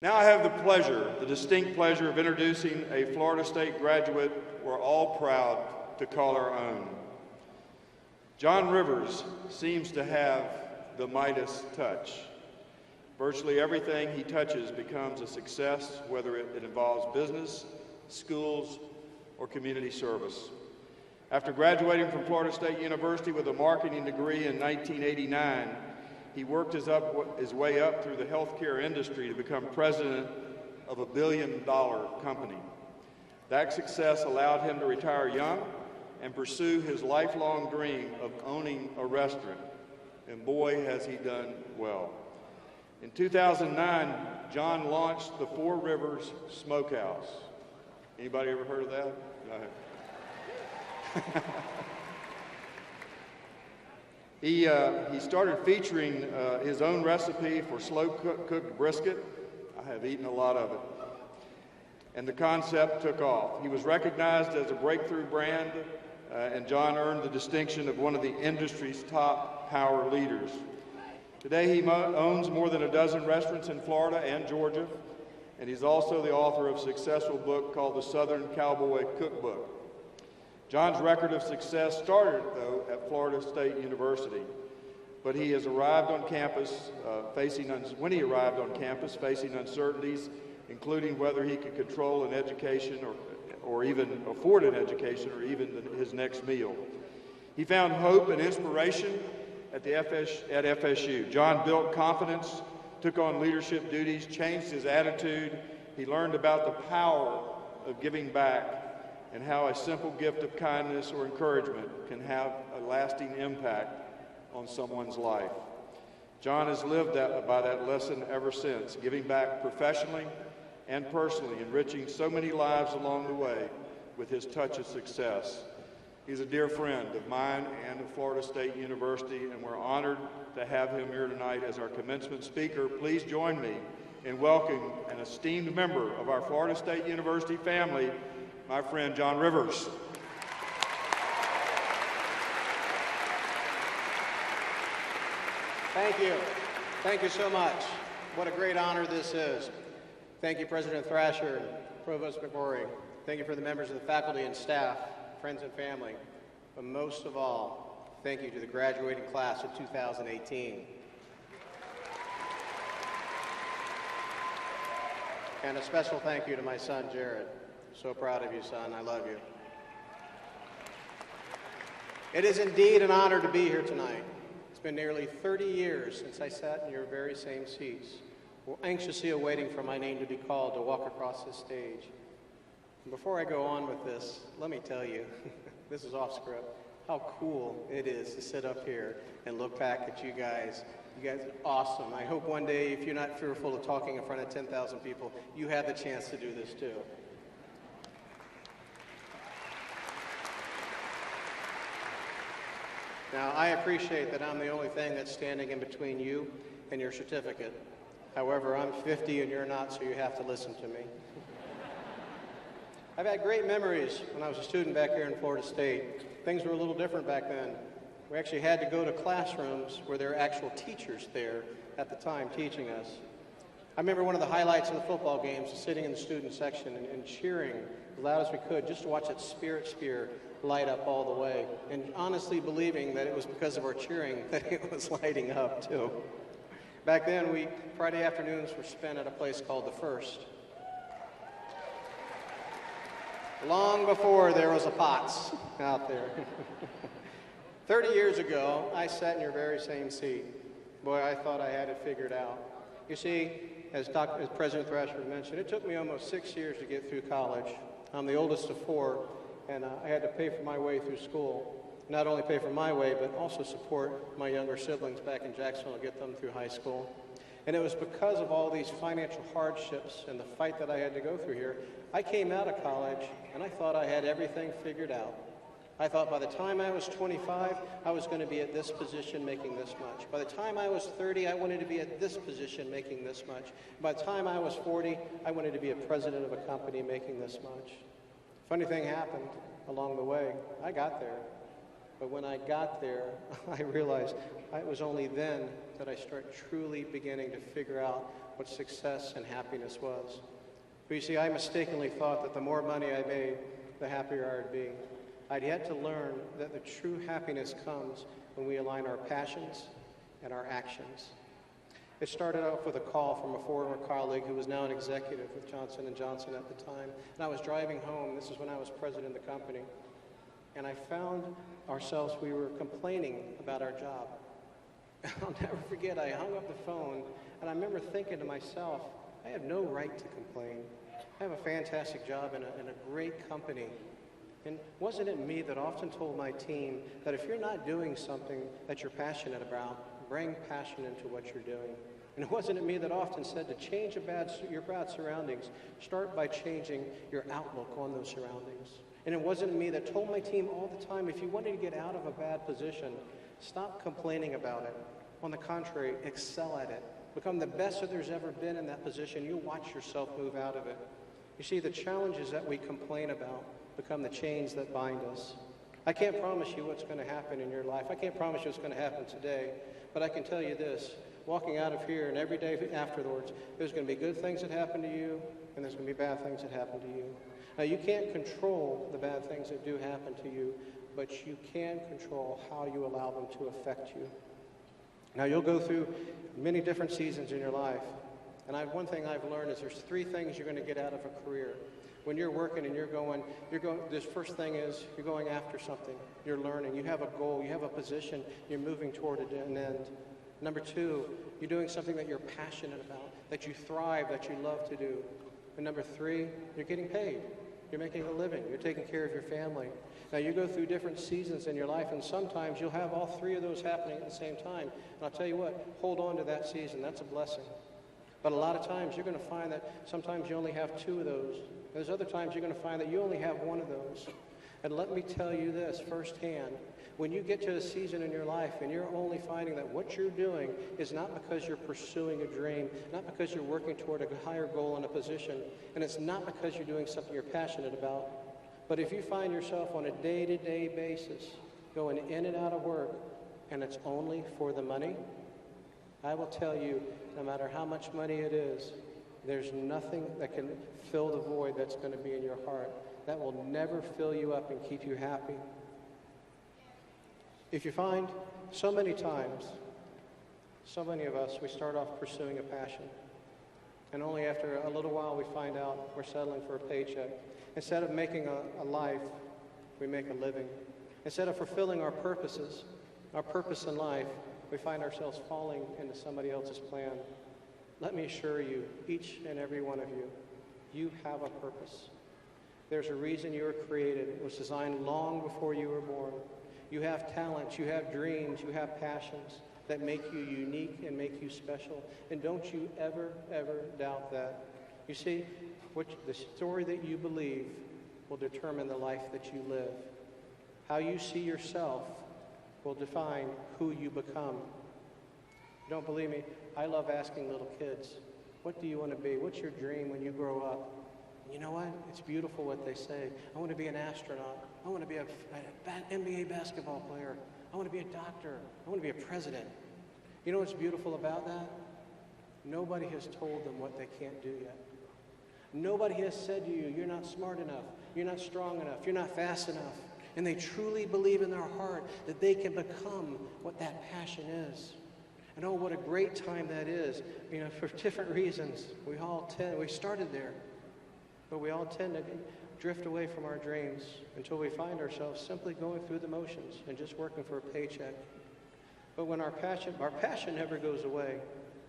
Now I have the distinct pleasure of introducing a Florida State graduate we're all proud to call our own. John Rivers seems to have the Midas touch. Virtually everything he touches becomes a success, whether it involves business, schools, or community service. After graduating from Florida State University with a marketing degree in 1989, he worked his way up through the healthcare industry to become president of a billion-dollar company. That success allowed him to retire young and pursue his lifelong dream of owning a restaurant. And boy, has he done well. In 2009, John launched the Four Rivers Smokehouse. Anybody ever heard of that? No. He started featuring his own recipe for slow-cooked brisket. I have eaten a lot of it. And the concept took off. He was recognized as a breakthrough brand, and John earned the distinction of one of the industry's top power leaders. Today, he owns more than a dozen restaurants in Florida and Georgia, and he's also the author of a successful book called The Southern Cowboy Cookbook. John's record of success started, though, at Florida State University, but he has arrived on campus facing uncertainties, including whether he could control an education or even afford an education or even his next meal. He found hope and inspiration at FSU. John built confidence, took on leadership duties, changed his attitude. He learned about the power of giving back and how a simple gift of kindness or encouragement can have a lasting impact on someone's life. John has lived by that lesson ever since, giving back professionally and personally, enriching so many lives along the way with his touch of success. He's a dear friend of mine and of Florida State University, and we're honored to have him here tonight as our commencement speaker. Please join me in welcoming an esteemed member of our Florida State University family, my friend John Rivers. Thank you. Thank you so much. What a great honor this is. Thank you, President Thrasher and Provost McMurray. Thank you for the members of the faculty and staff, friends and family. But most of all, thank you to the graduating class of 2018. And a special thank you to my son, Jared. So proud of you, son. I love you. It is indeed an honor to be here tonight. It's been nearly 30 years since I sat in your very same seats, anxiously awaiting for my name to be called to walk across this stage. And before I go on with this, let me tell you, this is off script, how cool it is to sit up here and look back at you guys. You guys are awesome. I hope one day, if you're not fearful of talking in front of 10,000 people, you have the chance to do this too. Now, I appreciate that I'm the only thing that's standing in between you and your certificate. However, I'm 50 and you're not, so you have to listen to me. I've had great memories when I was a student back here in Florida State. Things were a little different back then. We actually had to go to classrooms where there were actual teachers there at the time teaching us. I remember one of the highlights in the football games was sitting in the student section and cheering as loud as we could just to watch that Spirit Spear light up all the way, and honestly believing that it was because of our cheering that it was lighting up too. Back then, Friday afternoons were spent at a place called The First. Long before there was a Potts out there. 30 years ago, I sat in your very same seat. Boy, I thought I had it figured out. You see, as President Thrasher mentioned, it took me almost 6 years to get through college. I'm the oldest of four, and I had to pay for my way through school. Not only pay for my way, but also support my younger siblings back in Jacksonville and get them through high school. And it was because of all these financial hardships and the fight that I had to go through here, I came out of college and I thought I had everything figured out. I thought by the time I was 25, I was going to be at this position making this much. By the time I was 30, I wanted to be at this position making this much. By the time I was 40, I wanted to be a president of a company making this much. Funny thing happened along the way. I got there. But when I got there, I realized it was only then that I started truly beginning to figure out what success and happiness was. But you see, I mistakenly thought that the more money I made, the happier I would be. I'd yet to learn that the true happiness comes when we align our passions and our actions. It started off with a call from a former colleague who was now an executive with Johnson & Johnson at the time. And I was driving home. This is when I was president of the company. And I found ourselves, we were complaining about our job. I'll never forget, I hung up the phone, and I remember thinking to myself, I have no right to complain. I have a fantastic job in a great company. And wasn't it me that often told my team that if you're not doing something that you're passionate about, bring passion into what you're doing? And wasn't it me that often said to change your bad surroundings, start by changing your outlook on those surroundings? And it wasn't me that told my team all the time, if you wanted to get out of a bad position, stop complaining about it. On the contrary, excel at it. Become the best that there's ever been in that position. You'll watch yourself move out of it. You see, the challenges that we complain about become the chains that bind us. I can't promise you what's going to happen in your life. I can't promise you what's going to happen today. But I can tell you this, walking out of here and every day afterwards, there's going to be good things that happen to you, and there's going to be bad things that happen to you. Now, you can't control the bad things that do happen to you, but you can control how you allow them to affect you. Now, you'll go through many different seasons in your life. And one thing I've learned is there's 3 things you're going to get out of a career. When you're working and this first thing is you're going after something. You're learning. You have a goal. You have a position. You're moving toward an end. Number 2, you're doing something that you're passionate about, that you thrive, that you love to do. And number 3, you're getting paid. You're making a living. You're taking care of your family. Now, you go through different seasons in your life, and sometimes you'll have all 3 of those happening at the same time. And I'll tell you what, hold on to that season. That's a blessing. But a lot of times you're going to find that sometimes you only have 2 of those. There's other times you're going to find that you only have 1 of those. And let me tell you this firsthand. When you get to a season in your life and you're only finding that what you're doing is not because you're pursuing a dream, not because you're working toward a higher goal and a position, and it's not because you're doing something you're passionate about, but if you find yourself on a day-to-day basis going in and out of work and it's only for the money, I will tell you, no matter how much money it is, there's nothing that can fill the void that's going to be in your heart. That will never fill you up and keep you happy. If you find so many times, so many of us, we start off pursuing a passion, and only after a little while we find out we're settling for a paycheck. Instead of making a life, we make a living. Instead of fulfilling our purpose in life, we find ourselves falling into somebody else's plan. Let me assure you, each and every one of you, you have a purpose. There's a reason you were created. It was designed long before you were born. You have talents, you have dreams, you have passions that make you unique and make you special. And don't you ever, ever doubt that. You see, the story that you believe will determine the life that you live. How you see yourself will define who you become. Don't believe me? I love asking little kids, what do you want to be? What's your dream when you grow up? You know what? It's beautiful what they say. I want to be an astronaut. I want to be an NBA basketball player. I want to be a doctor. I want to be a president. You know what's beautiful about that? Nobody has told them what they can't do yet. Nobody has said to you, you're not smart enough, you're not strong enough, you're not fast enough. And they truly believe in their heart that they can become what that passion is. And oh, what a great time that is. You know, for different reasons, we started there. But we all tend to drift away from our dreams until we find ourselves simply going through the motions and just working for a paycheck. But when our passion never goes away,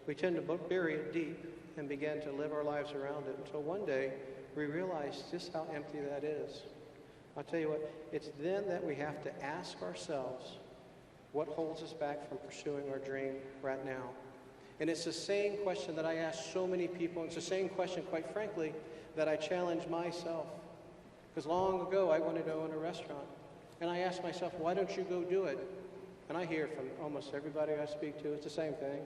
we tend to bury it deep and begin to live our lives around it until one day we realize just how empty that is. I'll tell you what, it's then that we have to ask ourselves what holds us back from pursuing our dream right now. And it's the same question that I ask so many people, and it's the same question, quite frankly, that I challenge myself. Because long ago, I wanted to own a restaurant. And I asked myself, why don't you go do it? And I hear from almost everybody I speak to, it's the same thing.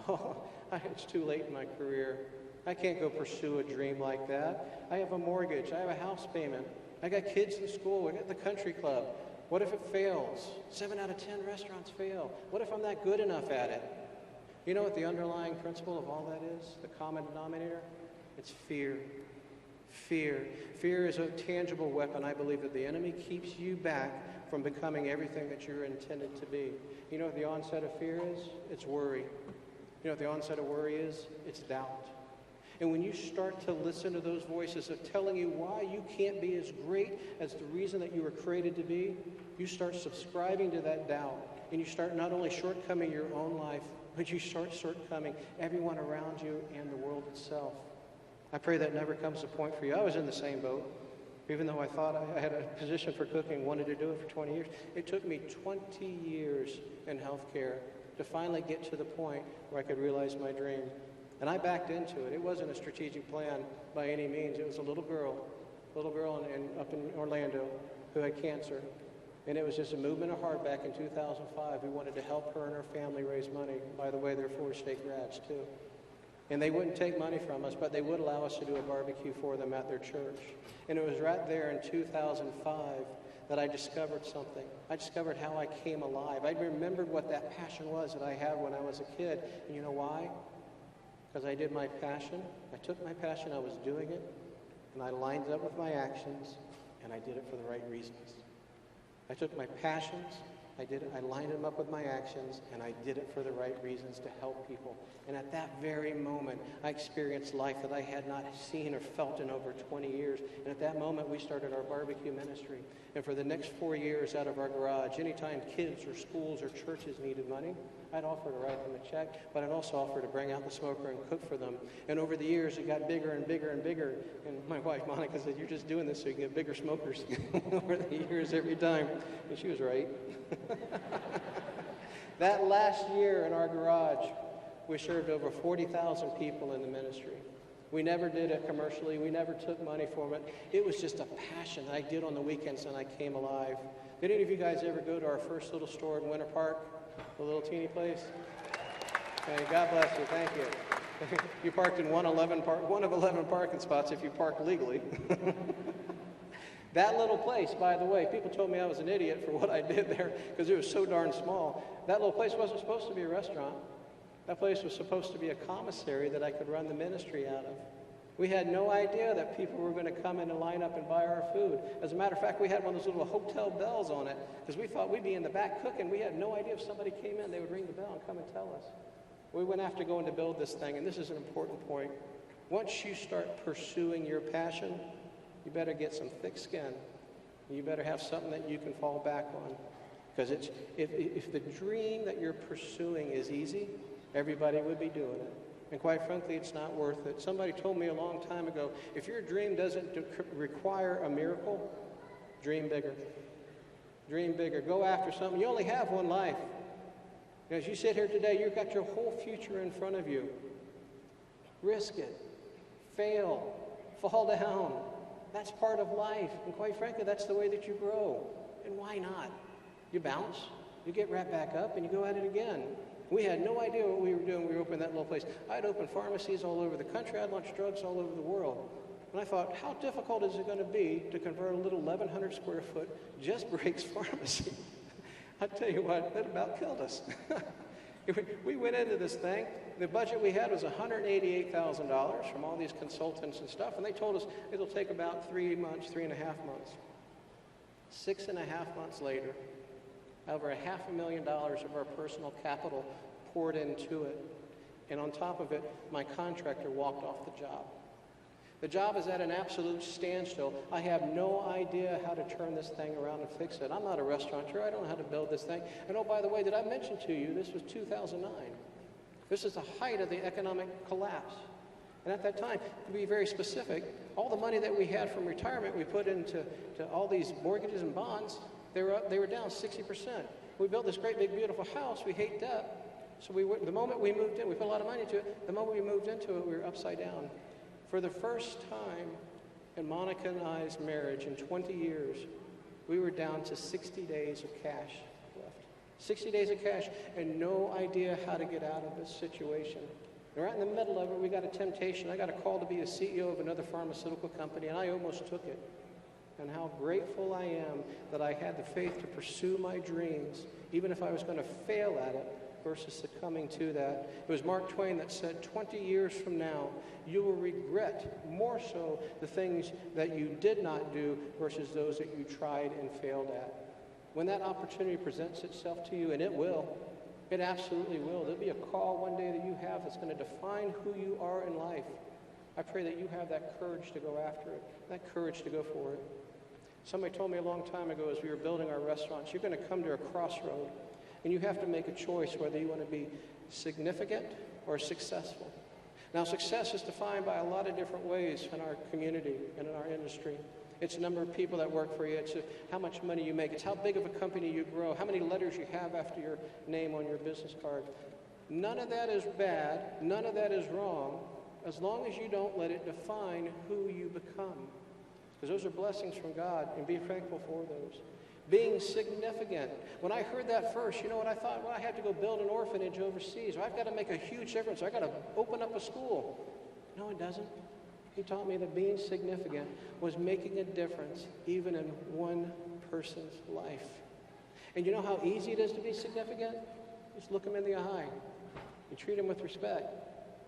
Oh, it's too late in my career. I can't go pursue a dream like that. I have a mortgage. I have a house payment. I got kids in school. I got the country club. What if it fails? 7 out of 10 restaurants fail. What if I'm not good enough at it? You know what the underlying principle of all that is? The common denominator? It's fear. Fear. Fear is a tangible weapon, I believe, that the enemy keeps you back from becoming everything that you're intended to be. You know what the onset of fear is? It's worry. You know what the onset of worry is? It's doubt. And when you start to listen to those voices of telling you why you can't be as great as the reason that you were created to be, you start subscribing to that doubt. And you start not only shortcoming your own life, but you start shortcoming everyone around you and the world itself. I pray that never comes a point for you. I was in the same boat. Even though I thought I had a position for cooking, wanted to do it for 20 years, it took me 20 years in healthcare to finally get to the point where I could realize my dream. And I backed into it. It wasn't a strategic plan by any means. It was a little girl up in Orlando who had cancer. And it was just a movement of heart back in 2005. We wanted to help her and her family raise money. By the way, they're Florida State grads too. And they wouldn't take money from us, but they would allow us to do a barbecue for them at their church. And it was right there in 2005 that I discovered something. I discovered how I came alive. I remembered what that passion was that I had when I was a kid. And you know why? Because I did my passion. I took my passion, I was doing it, and I lined it up with my actions, and I did it for the right reasons. I took my passions, I lined them up with my actions, and I did it for the right reasons to help people. And at that very moment, I experienced life that I had not seen or felt in over 20 years. And at that moment, we started our barbecue ministry. And for the next 4 years out of our garage, anytime kids or schools or churches needed money, I'd offer to write them a check, but I'd also offer to bring out the smoker and cook for them. And over the years, it got bigger and bigger and bigger. And my wife, Monica, said, "You're just doing this so you can get bigger smokers." Over the years, every time. And she was right. That last year in our garage, we served over 40,000 people in the ministry. We never did it commercially. We never took money from it. It was just a passion that I did on the weekends, and I came alive. Did any of you guys ever go to our first little store in Winter Park, the little teeny place? Hey, God bless you. Thank you. You parked in one of 11 parking spots if you parked legally. That little place, by the way, people told me I was an idiot for what I did there because it was so darn small. That little place wasn't supposed to be a restaurant. That place was supposed to be a commissary that I could run the ministry out of. We had no idea that people were going to come in and line up and buy our food. As a matter of fact, we had one of those little hotel bells on it because we thought we'd be in the back cooking. We had no idea if somebody came in, they would ring the bell and come and tell us. We went after going to build this thing, and this is an important point. Once you start pursuing your passion, you better get some thick skin. You better have something that you can fall back on. Because if the dream that you're pursuing is easy, everybody would be doing it. And quite frankly, it's not worth it. Somebody told me a long time ago, if your dream doesn't require a miracle, dream bigger. Dream bigger. Go after something. You only have one life. As you sit here today, you've got your whole future in front of you. Risk it. Fail. Fall down. That's part of life. And quite frankly, that's the way that you grow. And why not? You bounce, you get right back up, and you go at it again. We had no idea what we were doing when we opened that little place. I'd opened pharmacies all over the country. I'd launched drugs all over the world. And I thought, how difficult is it going to be to convert a little 1,100 square foot Just Breaks pharmacy? I tell you what, that about killed us. We went into this thing. The budget we had was $188,000 from all these consultants and stuff, and they told us it'll take about 3 months, 3.5 months. 6.5 months later, over $500,000 of our personal capital poured into it. And on top of it, my contractor walked off the job. The job is at an absolute standstill. I have no idea how to turn this thing around and fix it. I'm not a restaurateur. I don't know how to build this thing. And oh, by the way, did I mention to you, this was 2009. This is the height of the economic collapse. And at that time, to be very specific, all the money that we had from retirement, we put into all these mortgages and bonds. They were down 60%. We built this great, big, beautiful house. We hate debt. So the moment we moved in, we put a lot of money into it. The moment we moved into it, we were upside down. For the first time in Monica and I's marriage in 20 years, we were down to 60 days of cash left. 60 days of cash and no idea how to get out of this situation. And right in the middle of it, we got a temptation. I got a call to be a CEO of another pharmaceutical company, and I almost took it. And how grateful I am that I had the faith to pursue my dreams, even if I was going to fail at it, versus succumbing to that. It was Mark Twain that said, 20 years from now, you will regret more so the things that you did not do versus those that you tried and failed at. When that opportunity presents itself to you, and it will, it absolutely will. There'll be a call one day that you have that's going to define who you are in life. I pray that you have that courage to go after it, that courage to go for it. Somebody told me a long time ago as we were building our restaurants, you're going to come to a crossroad, and you have to make a choice whether you want to be significant or successful. Now, success is defined by a lot of different ways in our community and in our industry. It's the number of people that work for you. It's how much money you make. It's how big of a company you grow, how many letters you have after your name on your business card. None of that is bad. None of that is wrong, as long as you don't let it define who you become. Because those are blessings from God, and be thankful for those. Being significant. When I heard that first, you know what I thought? Well, I have to go build an orphanage overseas, or I've got to make a huge difference. I've got to open up a school. No, it doesn't. He taught me that being significant was making a difference even in one person's life. And you know how easy it is to be significant? Just look them in the eye. You treat them with respect.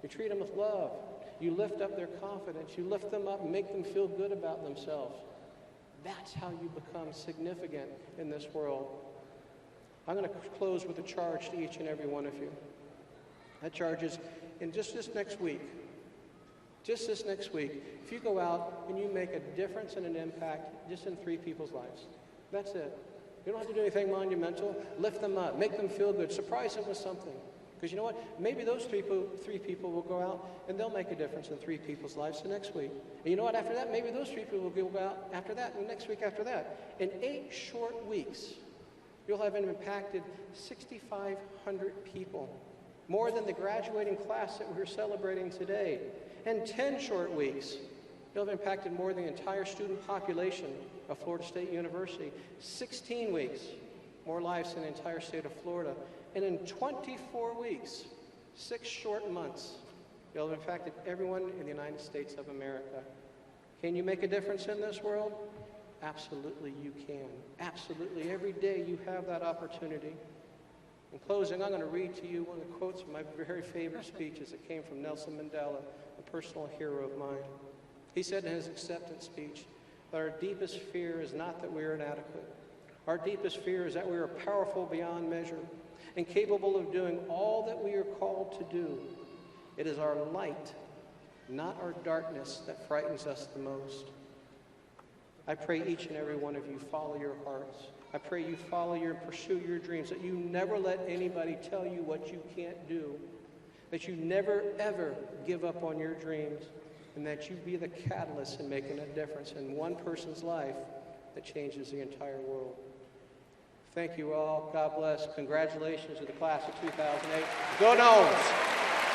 You treat them with love. You lift up their confidence. You lift them up and make them feel good about themselves. That's how you become significant in this world. I'm going to close with a charge to each and every one of you. That charge is in just this next week. Just this next week, if you go out and you make a difference and an impact just in 3 people's lives, that's it. You don't have to do anything monumental. Lift them up. Make them feel good. Surprise them with something. Because you know what? Maybe those 3 people will go out and they'll make a difference in 3 people's lives the next week. And you know what? After that, maybe those 3 people will go out after that and the next week after that. In 8 short weeks, you'll have impacted 6,500 people. More than the graduating class that we're celebrating today. In 10 short weeks, you'll have impacted more than the entire student population of Florida State University. 16 weeks, more lives than the entire state of Florida. And in 24 weeks, 6 short months, you'll have impacted everyone in the United States of America. Can you make a difference in this world? Absolutely you can. Absolutely. Every day you have that opportunity. In closing, I'm going to read to you one of the quotes from my very favorite speeches that came from Nelson Mandela, a personal hero of mine. He said in his acceptance speech that our deepest fear is not that we are inadequate. Our deepest fear is that we are powerful beyond measure and capable of doing all that we are called to do. It is our light, not our darkness, that frightens us the most. I pray each and every one of you follow your hearts. I pray you follow your pursue your dreams, that you never let anybody tell you what you can't do, that you never, ever give up on your dreams, and that you be the catalyst in making a difference in one person's life that changes the entire world. Thank you all. God bless. Congratulations to the class of 2008. Go Noles!